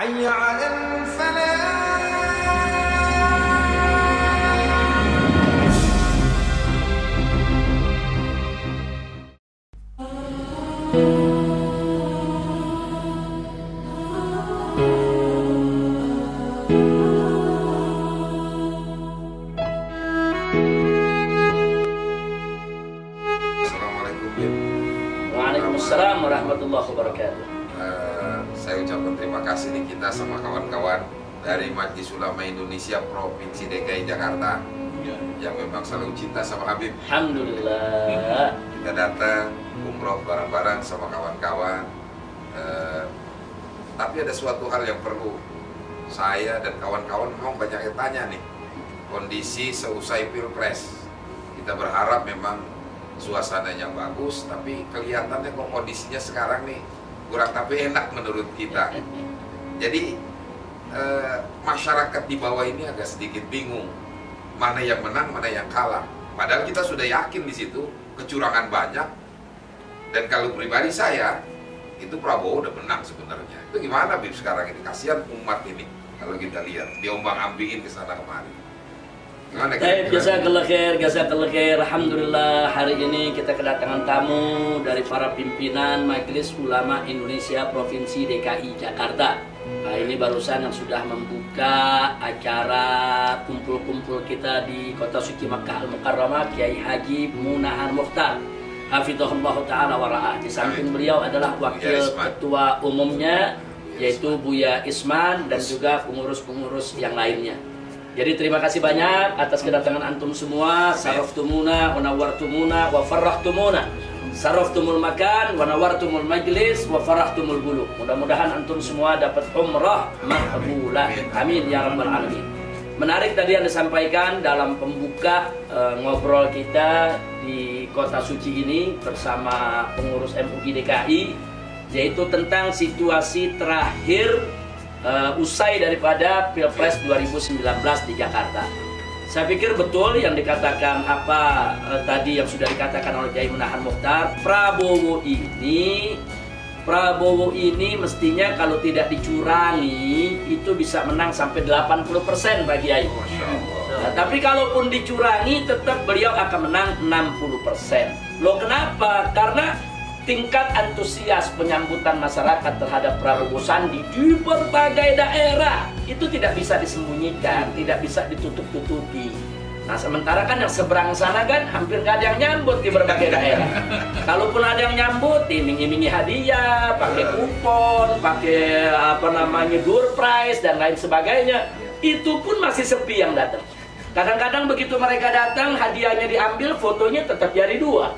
حي على الفلاح. Waalaikumsalam warahmatullahi wabarakatuh. Saya ucapkan terima kasih nih kita sama kawan-kawan dari Majelis Ulama Indonesia Provinsi DKI Jakarta yang memang selalu cinta sama Habib. Alhamdulillah. Kita datang umroh bareng-bareng sama kawan-kawan. Tapi ada suatu hal yang perlu saya dan kawan-kawan memang banyak yang tanya nih. Kondisi seusai Pilpres, kita berharap memang suasananya bagus, tapi kelihatannya kok kondisinya sekarang nih kurang tapi enak menurut kita. Jadi masyarakat di bawah ini agak sedikit bingung mana yang menang, mana yang kalah. Padahal kita sudah yakin di situ kecurangan banyak. Dan kalau pribadi saya itu Prabowo udah menang sebenarnya. Itu gimana Bib sekarang ini? Kasihan umat ini kalau kita lihat diombang-ambingin ke sana kemari. Baik, jazakallah khair. Alhamdulillah, hari ini kita kedatangan tamu dari para pimpinan Majelis Ulama Indonesia Provinsi DKI Jakarta. Nah, ini barusan yang sudah membuka acara kumpul-kumpul kita di Kota Suci Makkah Al-Mukarramah, Kiai Haji Munahan Mukhtar hafizahullah ta'ala wara'ah. Di samping beliau adalah wakil ketua umumnya, yaitu Buya Isman, dan juga pengurus-pengurus yang lainnya. Jadi terima kasih banyak atas kedatangan antum semua. Saraftumuna, wa nawartumuna, wa farrahtumuna. Saraftumul makan, wa nawartumul majlis, wa farrahtumul bulu. Mudah-mudahan antum semua dapat umrah makbulah. Amin ya rabbal alamin. Menarik tadi yang disampaikan dalam pembuka ngobrol kita di Kota Suci ini bersama pengurus MUI DKI, yaitu tentang situasi terakhir usai daripada Pilpres 2019 di Jakarta. Saya pikir betul yang dikatakan tadi yang sudah dikatakan oleh Kiai Munahan Mukhtar. Prabowo ini mestinya kalau tidak dicurangi itu bisa menang sampai 80% Pak Kiai. Nah, tapi kalaupun dicurangi tetap beliau akan menang 60%. Loh kenapa? Karena tingkat antusias penyambutan masyarakat terhadap Prabowo Sandi di berbagai daerah itu tidak bisa disembunyikan, tidak bisa ditutup-tutupi. Nah, sementara kan yang seberang sana kan hampir nggak ada yang nyambut di berbagai daerah. Kalaupun ada yang nyambut, iming-imingi hadiah, pakai kupon, pakai door prize dan lain sebagainya, itu pun masih sepi yang datang. Kadang-kadang begitu mereka datang, hadiahnya diambil, fotonya tetap jadi 2.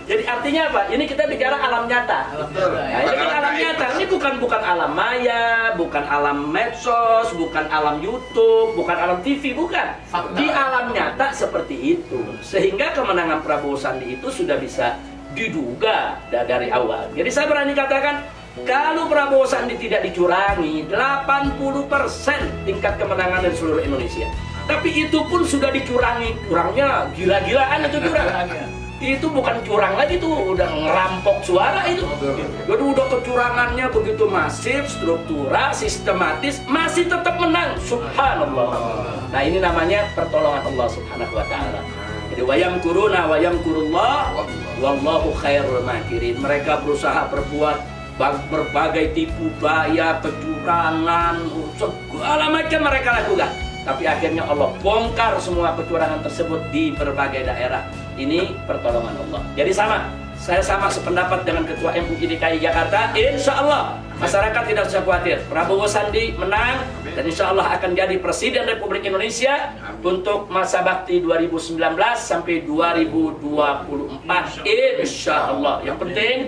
Jadi artinya apa? Ini kita bicara alam nyata. Nah, ini kan alam nyata. Ini bukan alam maya, bukan alam medsos, bukan alam YouTube, bukan alam TV, bukan. Di alam nyata seperti itu. Sehingga kemenangan Prabowo Sandi itu sudah bisa diduga dari awal. Jadi saya berani katakan, kalau Prabowo Sandi tidak dicurangi, 80% tingkat kemenangan dari seluruh Indonesia. Tapi itu pun sudah dicurangi, curangnya gila-gilaan itu curang. Itu bukan curang lagi tuh, udah ngerampok suara itu. Jadi udah kecurangannya begitu masif, struktural, sistematis, masih tetap menang. Subhanallah. Nah, ini namanya pertolongan Allah Subhanahu wa taala. Jadi wayam kuruna wayam kurullah wallahu khairul makirin. Mereka berusaha berbuat berbagai tipu daya, kecurangan, segala macam mereka lakukan. Tapi akhirnya Allah bongkar semua kecurangan tersebut di berbagai daerah. Ini pertolongan Allah. Jadi saya sama sependapat dengan Ketua MUI DKI Jakarta. Insya Allah masyarakat tidak usah khawatir. Prabowo Sandi menang dan insya Allah akan jadi Presiden Republik Indonesia untuk masa bakti 2019 sampai 2024. Insya Allah. Yang penting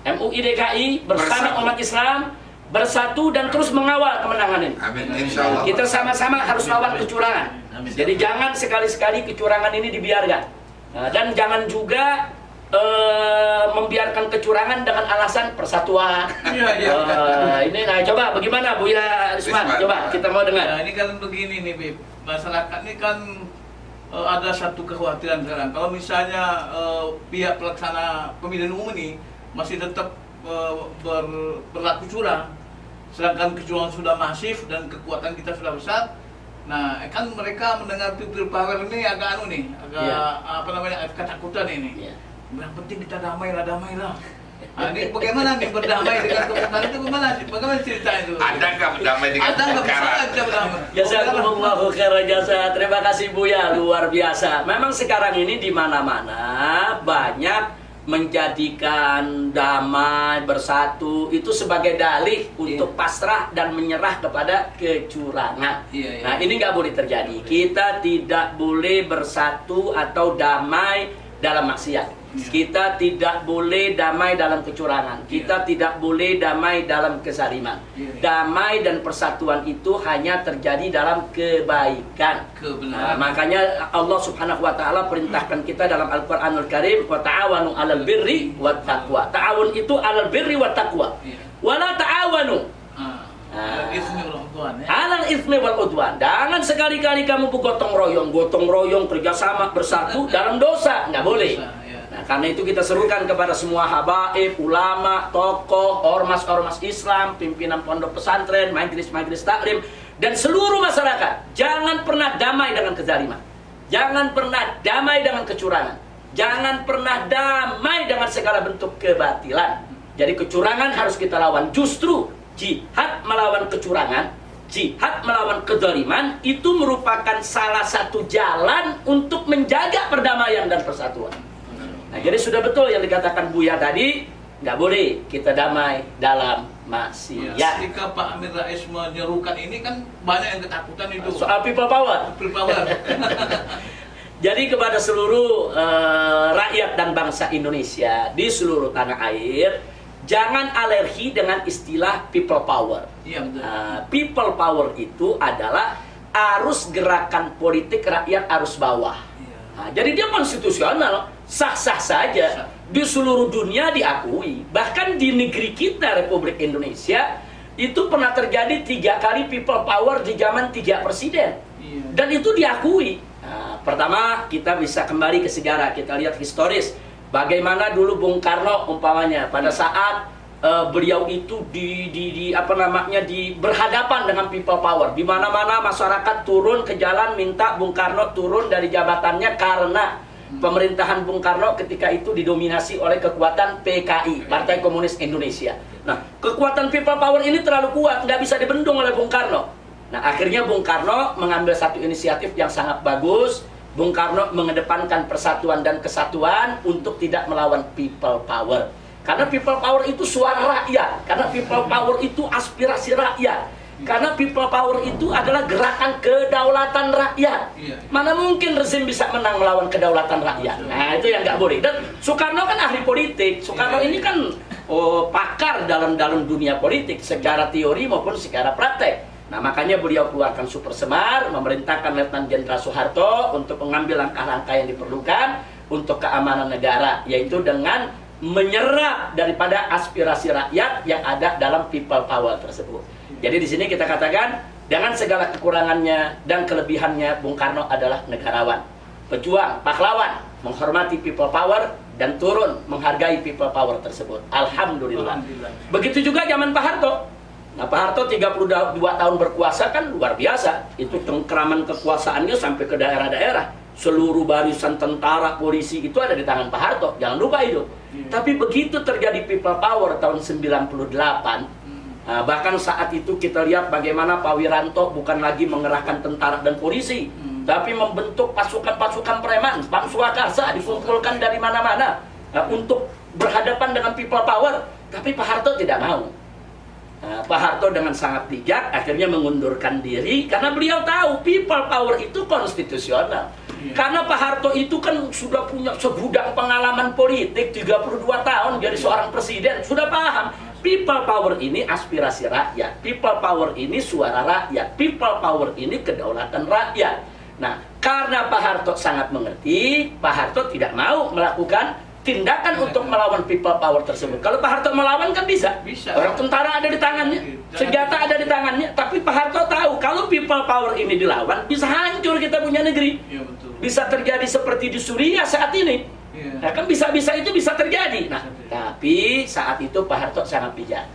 MUI DKI bersama umat Islam bersatu dan terus mengawal kemenangan ini. Amin. Insyaallah. Kita sama-sama harus lawan kecurangan. Jadi jangan sekali-sekali kecurangan ini dibiarkan. Nah, dan jangan juga membiarkan kecurangan dengan alasan persatuan. Ini, nah coba bagaimana Buya Isman? Coba kita mau dengar. Nah, ini kan begini nih, Bib. Masyarakat ini kan ada satu kekhawatiran sekarang. Kalau misalnya pihak pelaksana pemilihan umum ini masih tetap berlaku curang, sedangkan kecurangan sudah masif dan kekuatan kita sudah besar. Nah, kan mereka mendengar people power ini agak apa namanya, ketakutan ini. Yang penting kita damai lah. Nah, ini bagaimana nih berdamai dengan kekuatan itu, bagaimana cerita itu? Ada nggak berdamai dengan kekuatan? Jazakumullahu khairan jasa. Terima kasih Buya, luar biasa. Memang sekarang ini di mana-mana banyak menjadikan damai, bersatu itu sebagai dalih untuk pasrah dan menyerah kepada kecurangan. Nah, ini nggak boleh terjadi. Kita tidak boleh bersatu atau damai dalam maksiat. Kita tidak boleh damai dalam kecurangan. Kita tidak boleh damai dalam kezaliman. Damai dan persatuan itu hanya terjadi dalam kebaikan. Nah, makanya Allah Subhanahu wa taala perintahkan kita dalam Al-Qur'anul Karim, wa ta'awanu 'alal birri wat taqwa. Ta'awun itu 'alal birri wat taqwa. Wa la ta'awanu 'alal itsmi wal udwan. Jangan sekali-kali kamu gotong royong kerjasama bersatu dalam dosa, nggak boleh. Nah, karena itu kita serukan kepada semua habaib, ulama, tokoh, ormas-ormas Islam, pimpinan pondok pesantren, majelis-majelis taklim, dan seluruh masyarakat, jangan pernah damai dengan kezaliman. Jangan pernah damai dengan kecurangan. Jangan pernah damai dengan segala bentuk kebatilan. Jadi kecurangan harus kita lawan. Justru jihad melawan kecurangan, jihad melawan kezaliman itu merupakan salah satu jalan untuk menjaga perdamaian dan persatuan. Nah, jadi sudah betul yang dikatakan Buya tadi, nggak boleh kita damai dalam maksiat. Ketika Pak Amin Rais menyerukan ini kan banyak yang ketakutan itu. Soal people power. Jadi kepada seluruh rakyat dan bangsa Indonesia di seluruh tanah air, jangan alergi dengan istilah people power. People power itu adalah arus gerakan politik rakyat arus bawah. Nah, jadi dia konstitusional, sah-sah saja, di seluruh dunia diakui. Bahkan di negeri kita, Republik Indonesia, itu pernah terjadi 3 kali people power di zaman 3 presiden. Dan itu diakui. Nah, pertama, kita bisa kembali ke sejarah, kita lihat historis. Bagaimana dulu Bung Karno umpamanya, pada saat beliau itu berhadapan dengan people power. Di mana-mana masyarakat turun ke jalan minta Bung Karno turun dari jabatannya karena pemerintahan Bung Karno ketika itu didominasi oleh kekuatan PKI, Partai Komunis Indonesia. Nah, kekuatan people power ini terlalu kuat, nggak bisa dibendung oleh Bung Karno. Nah, akhirnya Bung Karno mengambil satu inisiatif yang sangat bagus. Bung Karno mengedepankan persatuan dan kesatuan untuk tidak melawan people power. Karena people power itu suara rakyat. Karena people power itu aspirasi rakyat. Karena people power itu adalah gerakan kedaulatan rakyat. Mana mungkin rezim bisa menang melawan kedaulatan rakyat? Nah, itu yang nggak boleh. Dan Soekarno kan ahli politik. Soekarno ini kan pakar dalam dunia politik secara teori maupun secara praktek. Nah, makanya beliau keluarkan Super Semar, memerintahkan Letnan Jenderal Soeharto untuk mengambil langkah-langkah yang diperlukan untuk keamanan negara, yaitu dengan menyerap daripada aspirasi rakyat yang ada dalam people power tersebut. Jadi di sini kita katakan dengan segala kekurangannya dan kelebihannya, Bung Karno adalah negarawan, pejuang, pahlawan, menghormati people power dan turun menghargai people power tersebut. Alhamdulillah. Begitu juga zaman Pak Harto. Nah, Pak Harto 32 tahun berkuasa kan luar biasa. Itu cengkraman kekuasaannya sampai ke daerah-daerah. Seluruh barisan tentara, polisi itu ada di tangan Pak Harto. Jangan lupa itu. Tapi begitu terjadi people power tahun 98, bahkan saat itu kita lihat bagaimana Pak Wiranto bukan lagi mengerahkan tentara dan polisi, tapi membentuk pasukan-pasukan preman, Pam Swakarsa dikumpulkan dari mana-mana untuk berhadapan dengan people power. Tapi Pak Harto tidak mau. Pak Harto dengan sangat bijak akhirnya mengundurkan diri karena beliau tahu people power itu konstitusional. Karena Pak Harto itu kan sudah punya segudang pengalaman politik, 32 tahun jadi seorang presiden, sudah paham people power ini aspirasi rakyat, people power ini suara rakyat, people power ini kedaulatan rakyat. Nah, karena Pak Harto sangat mengerti, Pak Harto tidak mau melakukan tindakan untuk melawan people power tersebut. Kalau Pak Harto melawan kan bisa. Orang tentara ada di tangannya, senjata ada di tangannya. Tapi Pak Harto tahu kalau people power ini dilawan, bisa hancur kita punya negeri. Bisa terjadi seperti di Suriah saat ini. Nah, kan bisa-bisa itu bisa terjadi. Nah, tapi saat itu Pak Harto sangat bijak.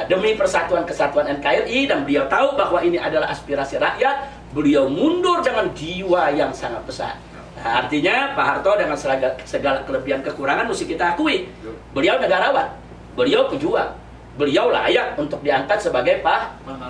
demi persatuan kesatuan NKRI, dan beliau tahu bahwa ini adalah aspirasi rakyat, beliau mundur dengan jiwa yang sangat besar. Artinya Pak Harto dengan segala kelebihan kekurangan mesti kita akui, beliau negarawan, beliau pejuang, beliau layak untuk diangkat sebagai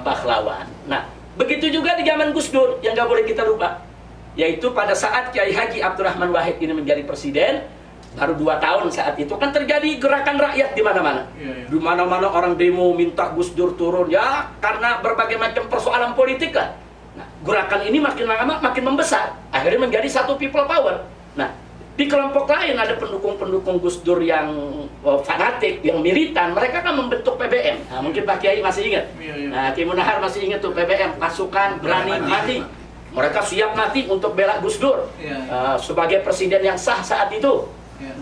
pahlawan. Nah, begitu juga di zaman Gus Dur yang nggak boleh kita lupa, yaitu pada saat Kiai Haji Abdurrahman Wahid ini menjadi presiden, baru 2 tahun saat itu kan terjadi gerakan rakyat di mana-mana. Di mana-mana orang demo minta Gus Dur turun, ya karena berbagai macam persoalan politik lah. Nah, gerakan ini makin lama makin membesar, akhirnya menjadi satu people power. Nah, di kelompok lain ada pendukung-pendukung Gus Dur yang fanatik, yang militan, mereka kan membentuk PBM. Nah, mungkin Pak Kiai masih ingat. Nah, Kiai Munahar masih ingat tuh PBM, pasukan berani mati. Mereka siap mati untuk bela Gus Dur sebagai presiden yang sah saat itu.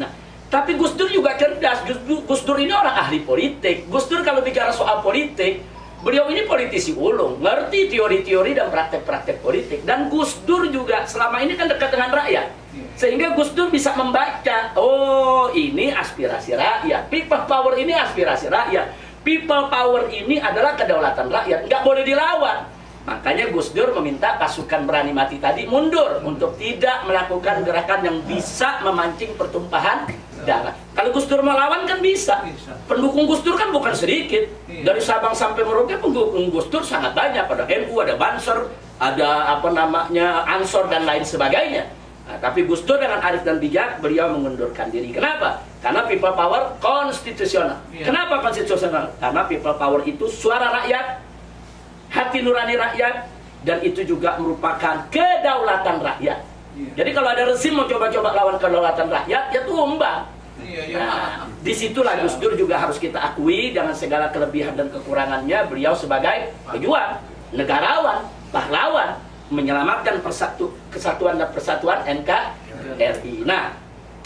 Nah, tapi Gus Dur juga cerdas. Gus Dur ini orang ahli politik. Gus Dur kalau bicara soal politik, beliau ini politisi ulung, ngerti teori-teori dan praktek-praktek politik. Dan Gus Dur juga selama ini kan dekat dengan rakyat, sehingga Gus Dur bisa membaca, oh ini aspirasi rakyat, people power ini aspirasi rakyat, people power ini adalah kedaulatan rakyat, nggak boleh dilawan. Makanya Gus Dur meminta pasukan berani mati tadi mundur untuk tidak melakukan gerakan yang bisa memancing pertumpahan darah. Kalau Gus Dur melawan kan bisa. Pendukung Gus Dur kan bukan sedikit. Dari Sabang sampai Merauke pendukung Gus Dur sangat banyak. Ada NU, ada Banser, ada Ansor dan lain sebagainya. Nah, tapi Gus Dur dengan arif dan bijak beliau mengundurkan diri. Kenapa? Karena people power konstitusional. Kenapa konstitusional? Karena people power itu suara rakyat, hati nurani rakyat, dan itu juga merupakan kedaulatan rakyat. Jadi kalau ada rezim mau coba-coba lawan kedaulatan rakyat, ya tumbang. Nah, disitulah Gus Dur juga harus kita akui dengan segala kelebihan dan kekurangannya, beliau sebagai pejuang, negarawan, pahlawan, menyelamatkan kesatuan dan persatuan NKRI. Nah,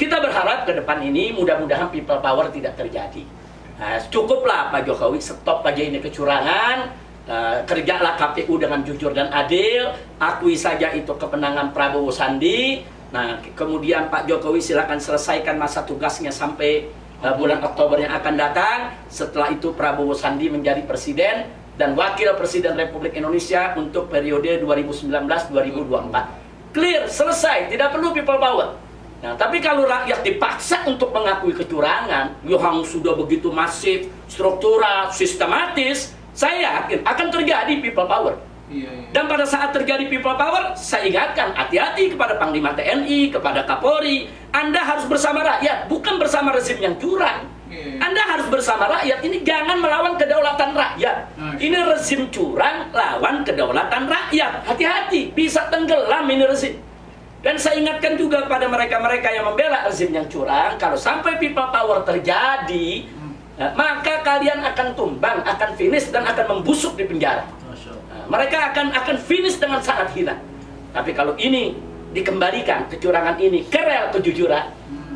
kita berharap ke depan ini mudah-mudahan people power tidak terjadi. Nah, cukuplah Pak Jokowi, stop aja ini kecurangan. Kerjalah KPU dengan jujur dan adil, akui saja itu kemenangan Prabowo Sandi. Nah, kemudian Pak Jokowi silakan selesaikan masa tugasnya sampai bulan Oktober yang akan datang. Setelah itu Prabowo Sandi menjadi presiden dan wakil presiden Republik Indonesia untuk periode 2019-2024. Clear, selesai, tidak perlu people power. Nah, tapi kalau rakyat dipaksa untuk mengakui kecurangan yang sudah begitu masif, struktural, sistematis, saya yakin akan terjadi people power. Dan pada saat terjadi people power, saya ingatkan, hati-hati kepada Panglima TNI, kepada Kapolri. Anda harus bersama rakyat, bukan bersama rezim yang curang. Anda harus bersama rakyat. Ini jangan melawan kedaulatan rakyat. Ini rezim curang lawan kedaulatan rakyat. Hati-hati, bisa tenggelam ini rezim. Dan saya ingatkan juga pada mereka-mereka yang membela rezim yang curang, kalau sampai people power terjadi, maka kalian akan tumbang, akan finish, dan akan membusuk di penjara. Mereka akan finish dengan sangat hina. Tapi kalau ini dikembalikan, kecurangan ini ke rel kejujuran,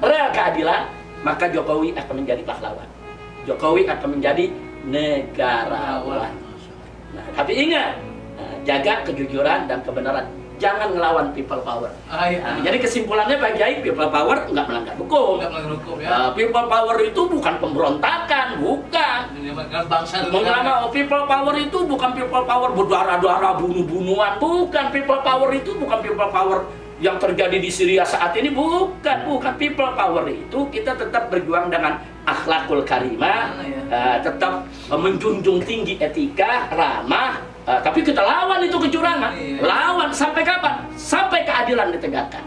rel keadilan, maka Jokowi akan menjadi pahlawan. Jokowi akan menjadi negarawan. Nah, tapi ingat, jaga kejujuran dan kebenaran. Jangan ngelawan people power. Jadi kesimpulannya Pak Kiai, people power nggak melanggar hukum. People power itu bukan pemberontakan, bukan. People power itu bukan people power berdarah-darah, bunuh-bunuhan, bukan. People power itu bukan people power yang terjadi di Syria saat ini, bukan. People power itu kita tetap berjuang dengan akhlakul karimah, tetap menjunjung tinggi etika, ramah. Tapi kita lawan itu kecurangan. Lawan sampai kapan? Sampai keadilan ditegakkan.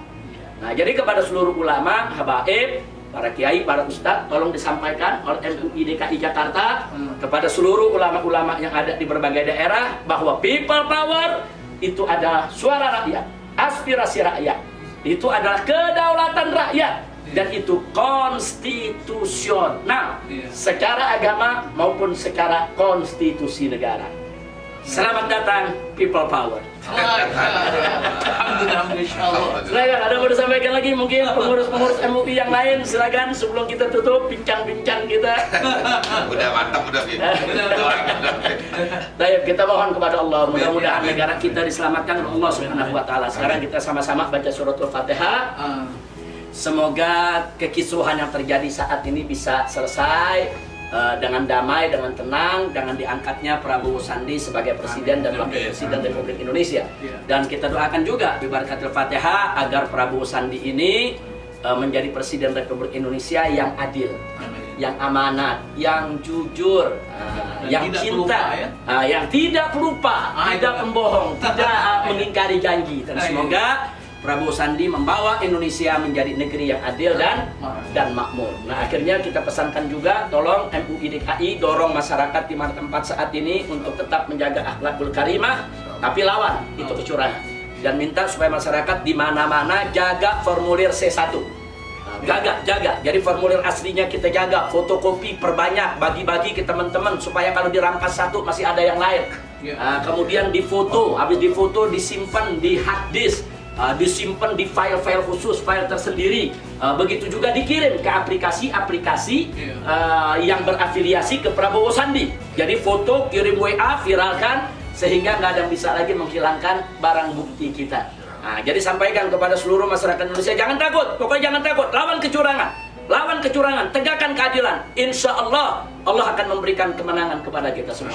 Nah, jadi kepada seluruh ulama, habaib, para kiai, para ustadz, tolong disampaikan oleh MUI DKI Jakarta kepada seluruh ulama-ulama yang ada di berbagai daerah bahwa people power itu adalah suara rakyat, aspirasi rakyat. Itu adalah kedaulatan rakyat dan itu konstitusional secara agama maupun secara konstitusi negara. Selamat datang people power. Silakan, ada mau disampaikan lagi mungkin pengurus-pengurus MUI yang lain, silakan sebelum kita tutup bincang-bincang kita. Udah mantap, udah. Baik, kita mohon kepada Allah, mudah-mudahan negara kita diselamatkan oleh Allah Subhanahu wa taala. Sekarang kita sama-sama baca suratul Fatihah. Semoga kekisruhan yang terjadi saat ini bisa selesai. dengan damai, dengan tenang, dengan diangkatnya Prabowo Sandi sebagai Presiden dan Wakil Presiden Republik Indonesia. Dan kita doakan juga bibarakatul Fatihah agar Prabowo Sandi ini menjadi Presiden Republik Indonesia yang adil, yang amanat, yang jujur, yang cinta, yang tidak pelupa, tidak pembohong, tidak mengingkari janji. Dan semoga Prabowo Sandi membawa Indonesia menjadi negeri yang adil dan makmur. Nah, akhirnya kita pesankan juga, tolong MUI DKI dorong masyarakat di mana tempat saat ini untuk tetap menjaga akhlakul karimah, tapi lawan itu kecurangan. Dan minta supaya masyarakat di mana-mana jaga formulir C1. Jaga. Jadi formulir aslinya kita jaga, fotokopi perbanyak, bagi-bagi ke teman-teman supaya kalau dirampas satu masih ada yang lain. Kemudian difoto, habis difoto disimpan di hard disk. Disimpan di file-file khusus, file tersendiri. Begitu juga dikirim ke aplikasi-aplikasi yang berafiliasi ke Prabowo Sandi. Jadi foto, kirim WA, viralkan, sehingga nggak ada yang bisa lagi menghilangkan barang bukti kita. Jadi sampaikan kepada seluruh masyarakat Indonesia, jangan takut, pokoknya jangan takut, lawan kecurangan, tegakkan keadilan. Insya Allah, Allah akan memberikan kemenangan kepada kita semua.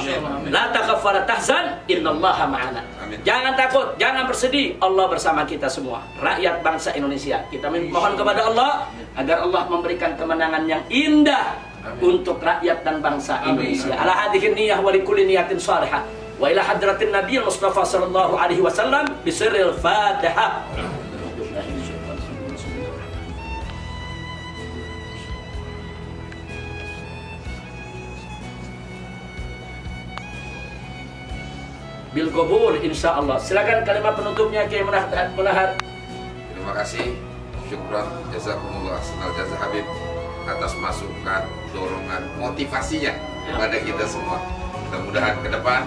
La takhaf wa la tahzan, innallaha ma'ana. Jangan takut, jangan bersedih, Allah bersama kita semua. Rakyat bangsa Indonesia, kita mohon kepada Allah agar Allah memberikan kemenangan yang indah untuk rakyat dan bangsa Indonesia. Ala hadhihi niyah wa likulli niyatin salihah. Wa ila hadratin Nabi Mustafa sallallahu alaihi wasallam bisirril Fatihah. Bil qabul insyaallah. Silakan kalimat penutupnya Kiai Munahar. Terima kasih. Syukran jazakumullah ahsanal jazaa Habib atas masukan, dorongan, motivasinya kepada kita semua. Mudah-mudahan ke depan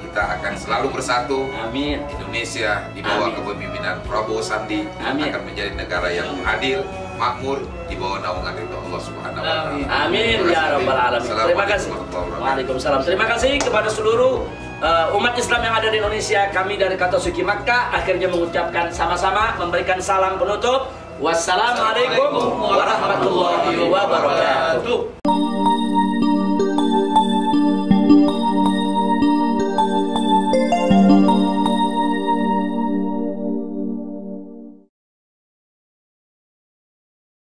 kita akan selalu bersatu. Amin. Indonesia di bawah kepemimpinan Prabowo Sandi akan menjadi negara yang adil, makmur di bawah naungan ridho Allah Subhanahu wa taala. Amin ya rabbal alamin. Terima kasih. Waalaikumsalam. Terima kasih kepada seluruh umat Islam yang ada di Indonesia. Kami dari Kota Suci Makkah akhirnya mengucapkan sama-sama, memberikan salam penutup. Wassalamualaikum warahmatullahi wabarakatuh.